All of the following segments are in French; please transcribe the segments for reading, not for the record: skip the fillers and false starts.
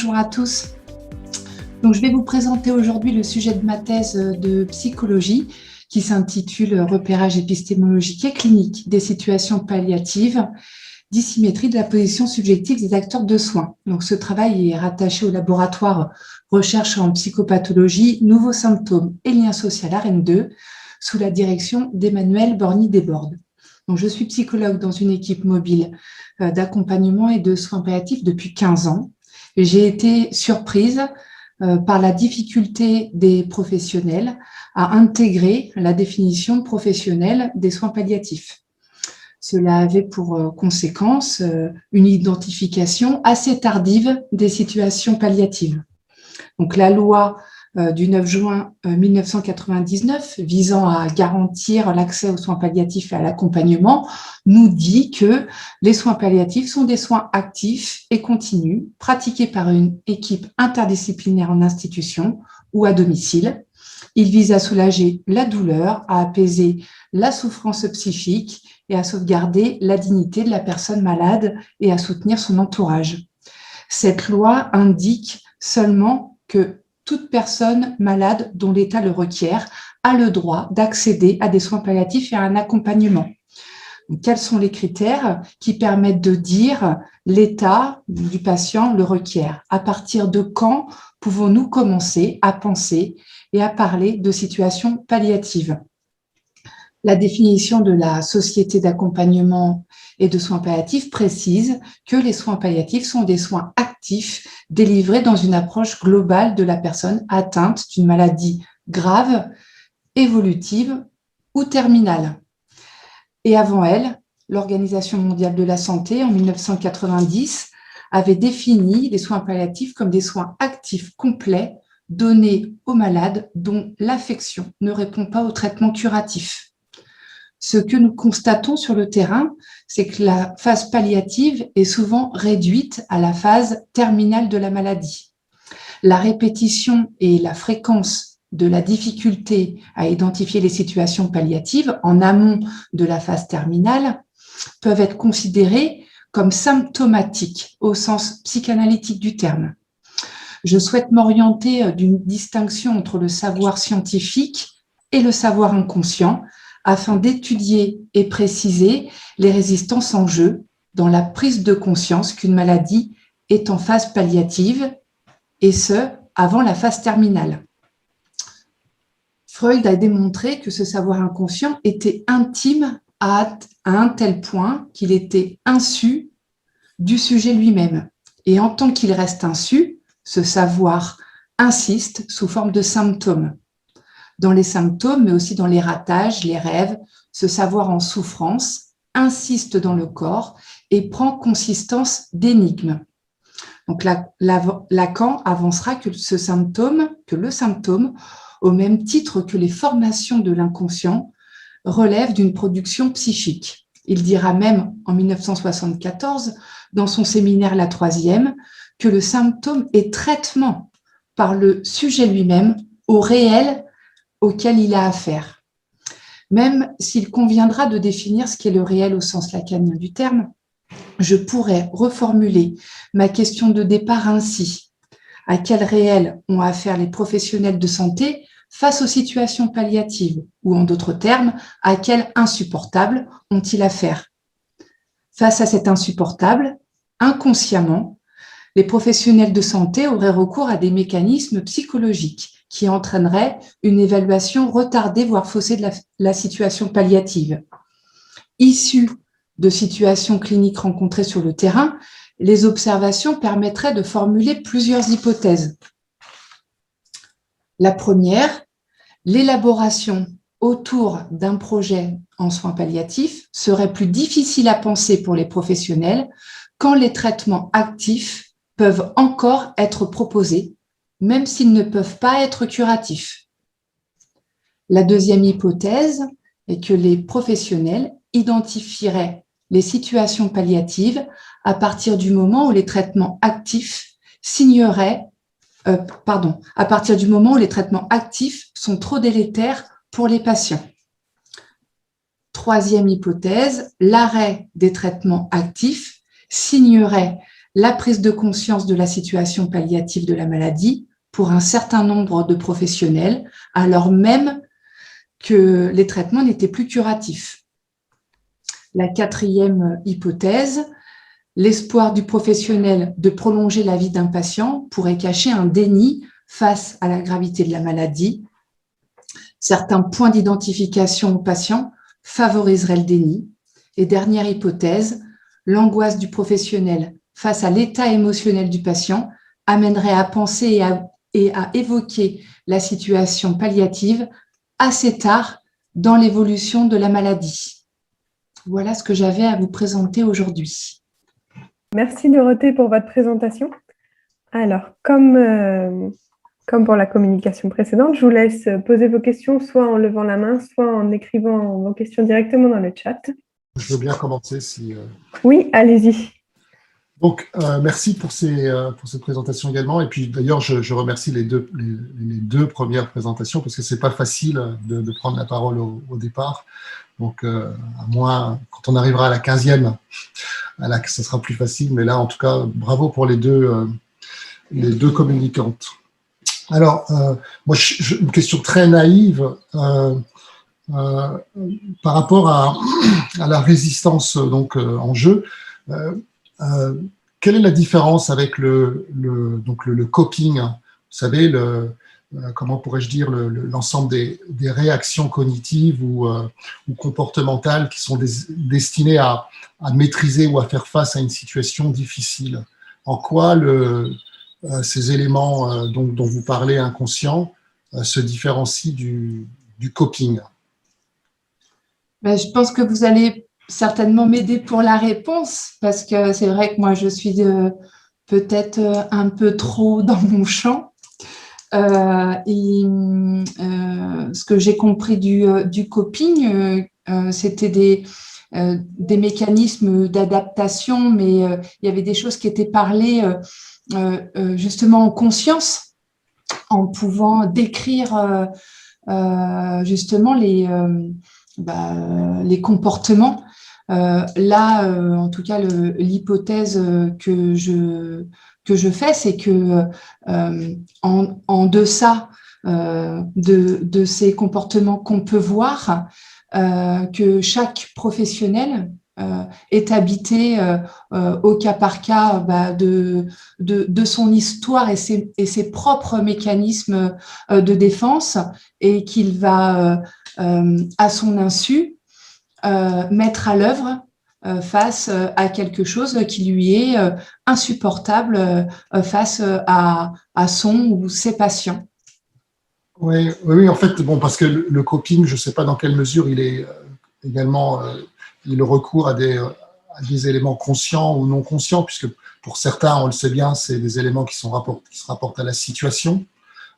bonjour à tous. Donc, je vais vous présenter aujourd'hui le sujet de ma thèse de psychologie qui s'intitule « Repérage épistémologique et clinique des situations palliatives, dissymétrie de la position subjective des acteurs de soins ». Donc, ce travail est rattaché au laboratoire Recherche en psychopathologie, nouveaux symptômes et liens sociaux RN2 sous la direction d'Emmanuel Borny-Desbordes. Donc, je suis psychologue dans une équipe mobile d'accompagnement et de soins palliatifs depuis 15 ans. J'ai été surprise par la difficulté des professionnels à intégrer la définition professionnelle des soins palliatifs. Cela avait pour conséquence une identification assez tardive des situations palliatives. Donc, la loi du 9 juin 1999 visant à garantir l'accès aux soins palliatifs et à l'accompagnement nous dit que les soins palliatifs sont des soins actifs et continus pratiqués par une équipe interdisciplinaire en institution ou à domicile. Ils visent à soulager la douleur, à apaiser la souffrance psychique et à sauvegarder la dignité de la personne malade et à soutenir son entourage. Cette loi indique seulement que toute personne malade dont l'état le requiert a le droit d'accéder à des soins palliatifs et à un accompagnement. Donc, quels sont les critères qui permettent de dire l'état du patient le requiert? À partir de quand pouvons-nous commencer à penser et à parler de situations palliatives? La définition de la Société d'accompagnement et de soins palliatifs précise que les soins palliatifs sont des soins actifs délivrés dans une approche globale de la personne atteinte d'une maladie grave, évolutive ou terminale. Et avant elle, l'Organisation mondiale de la santé, en 1990, avait défini les soins palliatifs comme des soins actifs complets donnés aux malades dont l'affection ne répond pas au traitement curatif. Ce que nous constatons sur le terrain, c'est que la phase palliative est souvent réduite à la phase terminale de la maladie. La répétition et la fréquence de la difficulté à identifier les situations palliatives en amont de la phase terminale peuvent être considérées comme symptomatiques au sens psychanalytique du terme. Je souhaite m'orienter d'une distinction entre le savoir scientifique et le savoir inconscient, afin d'étudier et préciser les résistances en jeu dans la prise de conscience qu'une maladie est en phase palliative, et ce, avant la phase terminale. Freud a démontré que ce savoir inconscient était intime à un tel point qu'il était insu du sujet lui-même. Et en tant qu'il reste insu, ce savoir insiste sous forme de symptômes. Dans les symptômes, mais aussi dans les ratages, les rêves, ce savoir en souffrance insiste dans le corps et prend consistance d'énigme. Donc, Lacan avancera que le symptôme, au même titre que les formations de l'inconscient, relève d'une production psychique. Il dira même en 1974, dans son séminaire La Troisième, que le symptôme est traitement par le sujet lui-même au réel auquel il a affaire. Même s'il conviendra de définir ce qu'est le réel au sens lacanien du terme, je pourrais reformuler ma question de départ ainsi. À quel réel ont affaire les professionnels de santé face aux situations palliatives? Ou en d'autres termes, à quel insupportable ont-ils affaire? Face à cet insupportable, inconsciemment, les professionnels de santé auraient recours à des mécanismes psychologiques qui entraînerait une évaluation retardée, voire faussée de la situation palliative. Issues de situations cliniques rencontrées sur le terrain, les observations permettraient de formuler plusieurs hypothèses. La première, l'élaboration autour d'un projet en soins palliatifs serait plus difficile à penser pour les professionnels quand les traitements actifs peuvent encore être proposés, même s'ils ne peuvent pas être curatifs. La deuxième hypothèse est que les professionnels identifieraient les situations palliatives à partir du moment où les traitements actifs à partir du moment où les traitements actifs sont trop délétères pour les patients. Troisième hypothèse, l'arrêt des traitements actifs signerait la prise de conscience de la situation palliative de la maladie pour un certain nombre de professionnels, alors même que les traitements n'étaient plus curatifs. La quatrième hypothèse, l'espoir du professionnel de prolonger la vie d'un patient pourrait cacher un déni face à la gravité de la maladie. Certains points d'identification au patient favoriseraient le déni. Et dernière hypothèse, l'angoisse du professionnel face à l'état émotionnel du patient amènerait à penser et à évoquer la situation palliative assez tard dans l'évolution de la maladie. Voilà ce que j'avais à vous présenter aujourd'hui. Merci Dorothée pour votre présentation. Alors, comme pour la communication précédente, je vous laisse poser vos questions soit en levant la main, soit en écrivant vos questions directement dans le chat. Je veux bien commencer si… Oui, allez-y. Donc, merci pour cette présentation également. Et puis, d'ailleurs, je remercie les deux premières présentations parce que c'est pas facile de prendre la parole au départ. Donc, à moins, quand on arrivera à la 15e, ça sera plus facile. Mais là, en tout cas, bravo pour les deux communicantes. Alors, moi, une question très naïve par rapport à la résistance donc, en jeu. Quelle est la différence avec le coping? Vous savez, comment pourrais-je dire, l'ensemble des réactions cognitives ou comportementales qui sont destinées à maîtriser ou à faire face à une situation difficile. En quoi ces éléments dont vous parlez inconscients se différencient du coping? Je pense que vous allez certainement m'aider pour la réponse, parce que c'est vrai que moi, je suis peut-être un peu trop dans mon champ. Ce que j'ai compris du coping, c'était des mécanismes d'adaptation, mais il y avait des choses qui étaient parlées justement en conscience, en pouvant décrire justement les comportements. Là, en tout cas, l'hypothèse que je fais, c'est que en deçà de ces comportements qu'on peut voir, que chaque professionnel est habité au cas par cas de son histoire et ses propres mécanismes de défense, et qu'il va, à son insu, mettre à l'œuvre face à quelque chose qui lui est insupportable face à son ou ses patients. Oui, en fait, bon, parce que le coping, je ne sais pas dans quelle mesure il est également, il recourt à des éléments conscients ou non conscients, puisque pour certains, on le sait bien, c'est des éléments qui se rapportent à la situation,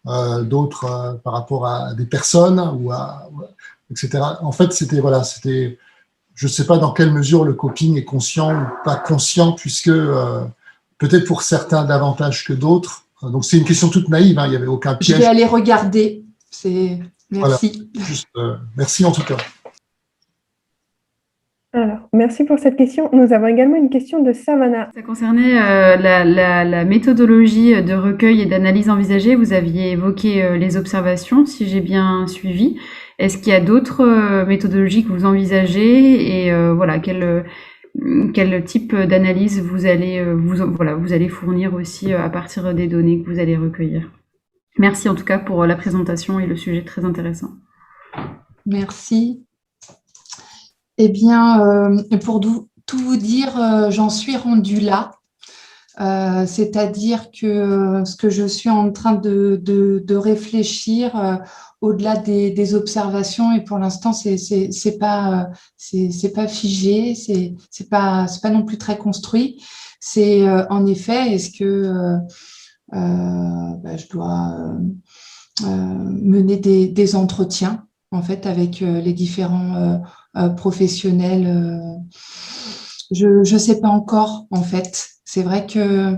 d'autres par rapport à des personnes, etc. En fait, je ne sais pas dans quelle mesure le coping est conscient ou pas conscient, puisque peut-être pour certains davantage que d'autres. Donc, c'est une question toute naïve, hein, il n'y avait aucun piège. Je vais aller regarder. Merci. Voilà. Merci en tout cas. Alors, merci pour cette question. Nous avons également une question de Savannah. Ça concernait la méthodologie de recueil et d'analyse envisagée. Vous aviez évoqué les observations, si j'ai bien suivi. Est-ce qu'il y a d'autres méthodologies que vous envisagez et voilà, quel type d'analyse vous allez fournir aussi à partir des données que vous allez recueillir? Merci en tout cas pour la présentation et le sujet très intéressant. Merci. Eh bien, pour tout vous dire, j'en suis rendue là. C'est-à-dire que ce que je suis en train de réfléchir au-delà des observations, et pour l'instant c'est pas figé, c'est pas non plus très construit. C'est en effet, est-ce que je dois mener des entretiens en fait avec les différents professionnels. Je sais pas encore en fait. C'est vrai que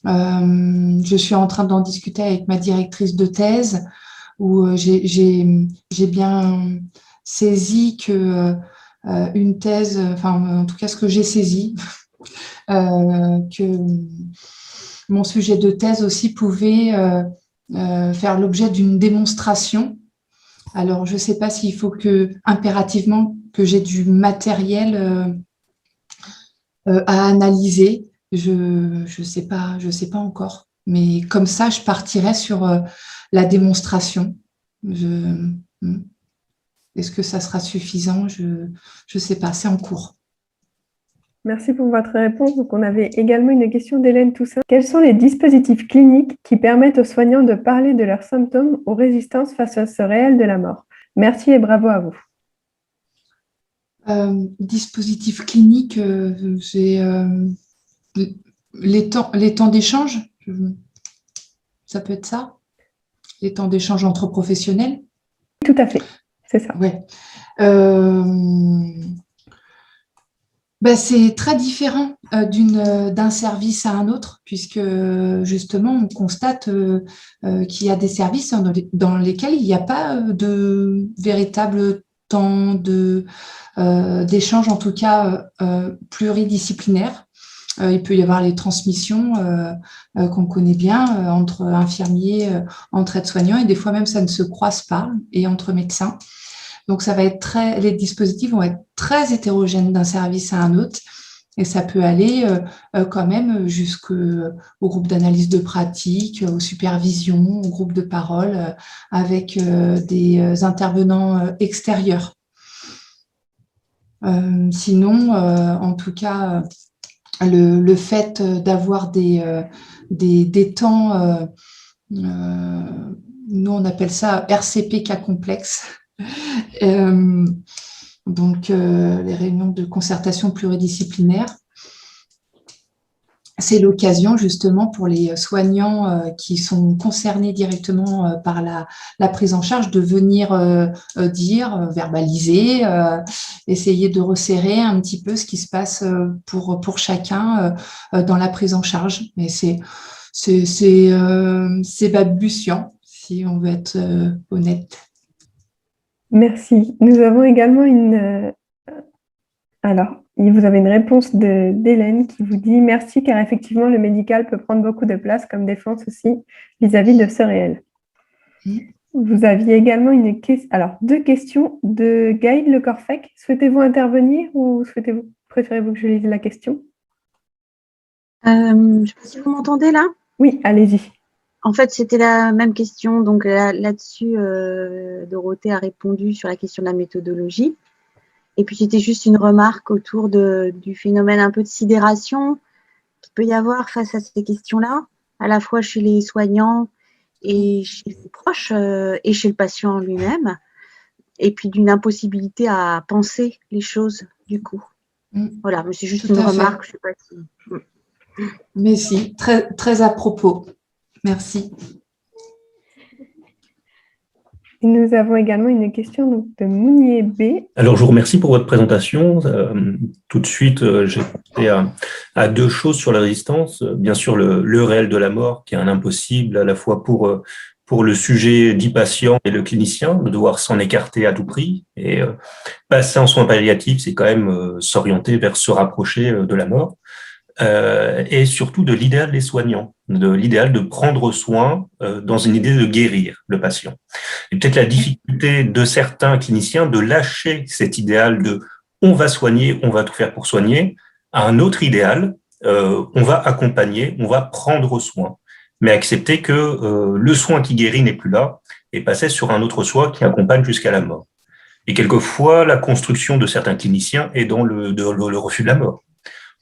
je suis en train d'en discuter avec ma directrice de thèse, où j'ai bien saisi que une thèse, enfin en tout cas ce que j'ai saisi, que mon sujet de thèse aussi pouvait faire l'objet d'une démonstration. Alors, je ne sais pas s'il faut impérativement que j'ai du matériel à analyser. Je ne sais pas encore. Mais comme ça, je partirais sur la démonstration. Est-ce que ça sera suffisant? Je ne sais pas, c'est en cours. Merci pour votre réponse. Donc, on avait également une question d'Hélène Toussaint. Quels sont les dispositifs cliniques qui permettent aux soignants de parler de leurs symptômes ou résistances face à ce réel de la mort? Merci et bravo à vous. Dispositif clinique, c'est les temps d'échange. Ça peut être ça? Les temps d'échange entre professionnels? Tout à fait, c'est ça. Ouais. C'est très différent d'un service à un autre, puisque justement, on constate qu'il y a des services dans lesquels il n'y a pas de véritable temps d'échange, en tout cas pluridisciplinaire. Il peut y avoir les transmissions qu'on connaît bien entre infirmiers, entre aides-soignants, et des fois même ça ne se croise pas, et entre médecins. Donc, les dispositifs vont être très hétérogènes d'un service à un autre, et ça peut aller quand même jusqu'au groupe d'analyse de pratique, aux supervisions, au groupe de parole, avec des intervenants extérieurs. Sinon, en tout cas, le fait d'avoir des temps, nous on appelle ça RCP cas complexe. Donc, les réunions de concertation pluridisciplinaire, c'est l'occasion justement pour les soignants qui sont concernés directement par la prise en charge de venir dire, verbaliser, essayer de resserrer un petit peu ce qui se passe pour chacun dans la prise en charge. Mais c'est balbutiant, si on veut être honnête. Merci. Nous avons également alors, vous avez une réponse d'Hélène qui vous dit « Merci, car effectivement, le médical peut prendre beaucoup de place comme défense aussi vis-à-vis de ce réel. » Vous aviez également deux questions de Gaël Le Corfec. Souhaitez-vous intervenir ou préférez-vous que je lise la question? Je ne sais pas si vous m'entendez là? Oui, allez-y. En fait, c'était la même question. Donc là-dessus, Dorothée a répondu sur la question de la méthodologie. Et puis, c'était juste une remarque autour du phénomène un peu de sidération qu'il peut y avoir face à ces questions-là, à la fois chez les soignants et chez les proches et chez le patient lui-même. Et puis, d'une impossibilité à penser les choses, du coup. Voilà, mais c'est juste une remarque. Je sais pas si... Mais si, très, très à propos. Merci. Nous avons également une question donc, de Mounier B. Alors, je vous remercie pour votre présentation. Tout de suite, j'ai pensé à deux choses sur la résistance. Bien sûr, le réel de la mort, qui est un impossible à la fois pour le sujet dit patient et le clinicien, de devoir s'en écarter à tout prix. Et passer en soins palliatifs, c'est quand même s'orienter vers se rapprocher de la mort. Et surtout de l'idéal des soignants, de l'idéal de prendre soin dans une idée de guérir le patient. Et peut-être la difficulté de certains cliniciens de lâcher cet idéal de on va soigner, on va tout faire pour soigner, à un autre idéal, on va accompagner, on va prendre soin, mais accepter que le soin qui guérit n'est plus là et passer sur un autre soin qui accompagne jusqu'à la mort. Et quelquefois, la construction de certains cliniciens est dans le refus de la mort.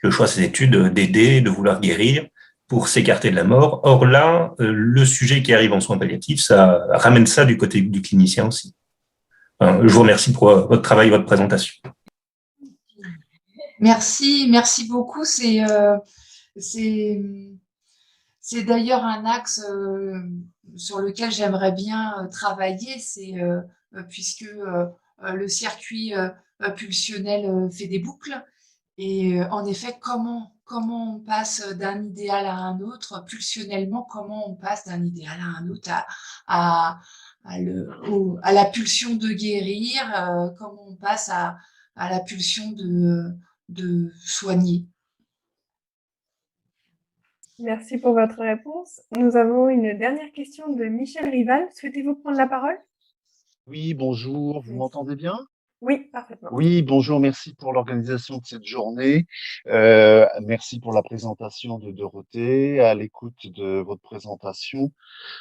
Le choix de ces études d'aider, de vouloir guérir pour s'écarter de la mort. Or là, le sujet qui arrive en soins palliatifs, ça ramène ça du côté du clinicien aussi. Je vous remercie pour votre travail et votre présentation. Merci beaucoup. C'est d'ailleurs un axe sur lequel j'aimerais bien travailler, puisque le circuit pulsionnel fait des boucles. Et en effet, comment on passe d'un idéal à un autre, pulsionnellement, comment on passe d'un idéal à un autre à la pulsion de guérir, comment on passe à la pulsion de soigner. Merci pour votre réponse. Nous avons une dernière question de Michel Rival. Souhaitez-vous prendre la parole? Oui, bonjour, vous m'entendez bien? Oui, parfaitement. Oui, bonjour, merci pour l'organisation de cette journée. Merci pour la présentation de Dorothée. À l'écoute de votre présentation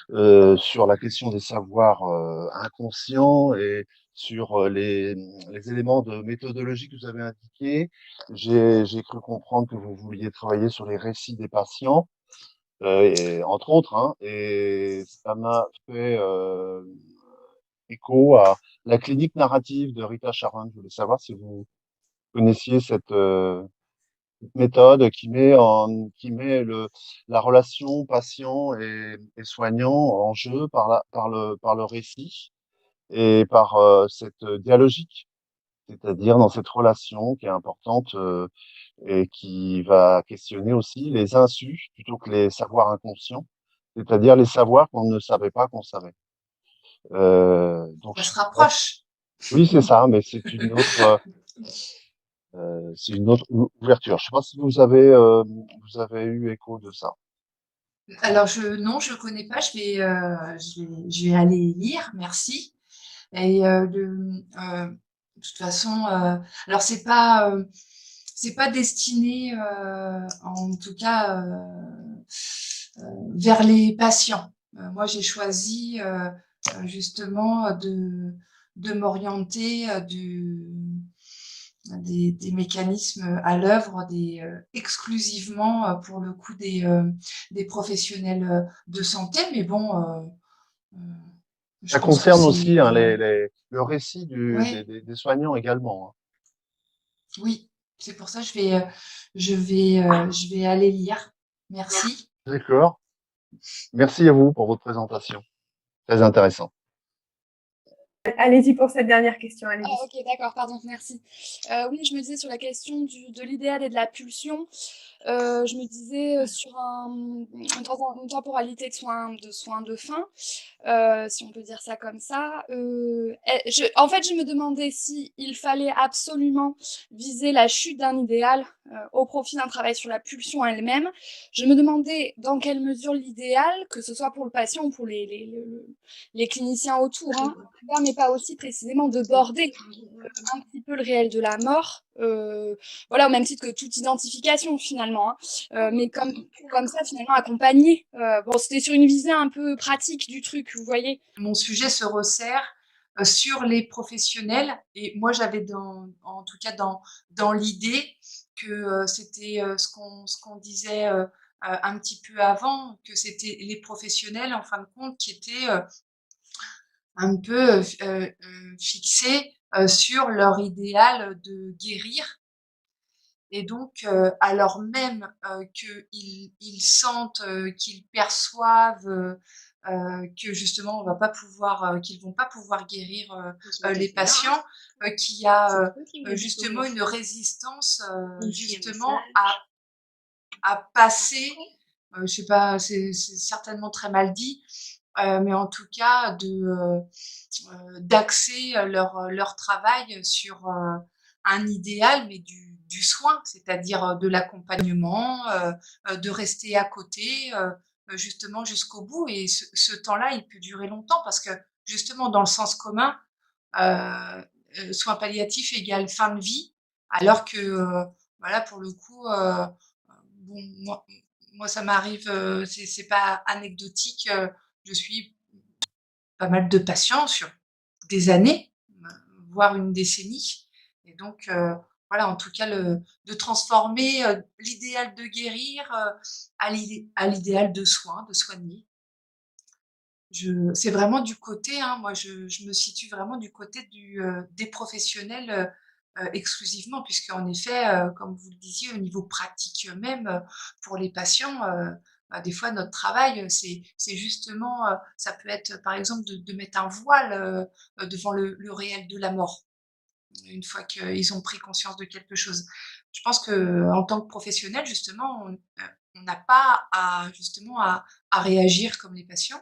sur la question des savoirs inconscients et sur les éléments de méthodologie que vous avez indiqués, j'ai cru comprendre que vous vouliez travailler sur les récits des patients, entre autres, hein, et ça m'a fait écho à la clinique narrative de Rita Charan. Je voulais savoir si vous connaissiez cette méthode qui met la relation patient et soignant en jeu par le récit et par cette dialogique, c'est-à-dire dans cette relation qui est importante et qui va questionner aussi les insus plutôt que les savoirs inconscients, c'est-à-dire les savoirs qu'on ne savait pas qu'on savait. Donc, Ça je se sais pas rapproche. oui, c'est ça, mais c'est une autre ouverture. Je sais pas si vous avez eu écho de ça. Alors, non, je ne connais pas. Je vais aller lire. Merci. Et de toute façon, alors c'est pas destiné, en tout cas, vers les patients. Moi, j'ai choisi justement de m'orienter des mécanismes à l'œuvre exclusivement pour le coup des professionnels de santé. Mais bon, je Ça pense que concerne aussi hein, c'est... le récit Ouais, des soignants également. Hein. oui, c'est pour ça que je vais aller lire. Merci. D'accord. Merci à vous pour votre présentation. Très intéressant. Allez-y pour cette dernière question. Ah, Allez-y. ok, d'accord, pardon, merci. Oui, je me disais sur la question de l'idéal et de la pulsion, je me disais sur une temporalité de soins de fin, si on peut dire ça comme ça. En fait, je me demandais si il fallait absolument viser la chute d'un idéal au profit d'un travail sur la pulsion elle-même. Je me demandais dans quelle mesure l'idéal, que ce soit pour le patient ou pour les cliniciens autour, hein, ne permet pas aussi précisément de border un petit peu le réel de la mort, voilà, au même titre que toute identification finalement, hein, mais comme ça finalement accompagné. Bon, c'était sur une visée un peu pratique du truc, vous voyez. Mon sujet se resserre sur les professionnels et moi j'avais en tout cas dans l'idée que c'était ce qu'on disait un petit peu avant, que c'était les professionnels en fin de compte qui étaient un peu fixés sur leur idéal de guérir. Et donc, alors même qu'ils sentent, qu'ils perçoivent que justement on va pas pouvoir, qu'ils vont pas pouvoir guérir les patients, qu'il y a justement une résistance justement à passer, je sais pas, c'est certainement très mal dit, mais en tout cas d'axer leur travail sur un idéal, mais du soin, c'est-à-dire de l'accompagnement, de rester à côté, justement jusqu'au bout. Et ce temps-là, il peut durer longtemps parce que justement, dans le sens commun, soins palliatifs égale fin de vie, alors que, voilà, pour le coup, bon, moi ça m'arrive, c'est pas anecdotique, je suis pas mal de patients sur des années, voire une décennie. Et donc, voilà, en tout cas, de transformer l'idéal de guérir à l'idéal de soin, de soigner. C'est vraiment du côté, hein, moi, je me situe vraiment du côté des professionnels exclusivement, puisqu'en effet, comme vous le disiez, au niveau pratique même, pour les patients, bah, des fois, notre travail, c'est justement, ça peut être, par exemple, de mettre un voile devant le réel de la mort, une fois qu'ils ont pris conscience de quelque chose. Je pense qu'en tant que professionnel, justement, on n'a pas justement, à réagir comme les patients.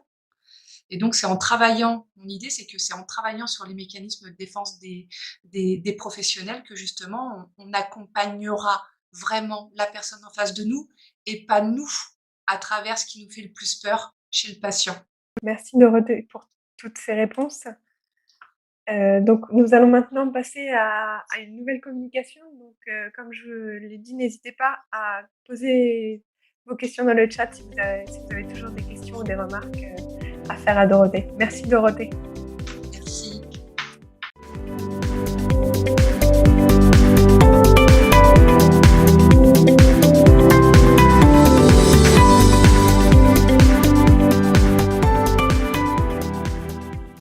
Et donc, c'est en travaillant, mon idée, c'est que c'est en travaillant sur les mécanismes de défense des professionnels que justement, on accompagnera vraiment la personne en face de nous et pas nous à travers ce qui nous fait le plus peur chez le patient. Merci Dorothée pour toutes ces réponses. Donc, nous allons maintenant passer à une nouvelle communication. Donc, comme je l'ai dit, n'hésitez pas à poser vos questions dans le chat si vous avez toujours des questions ou des remarques à faire à Dorothée. Merci Dorothée.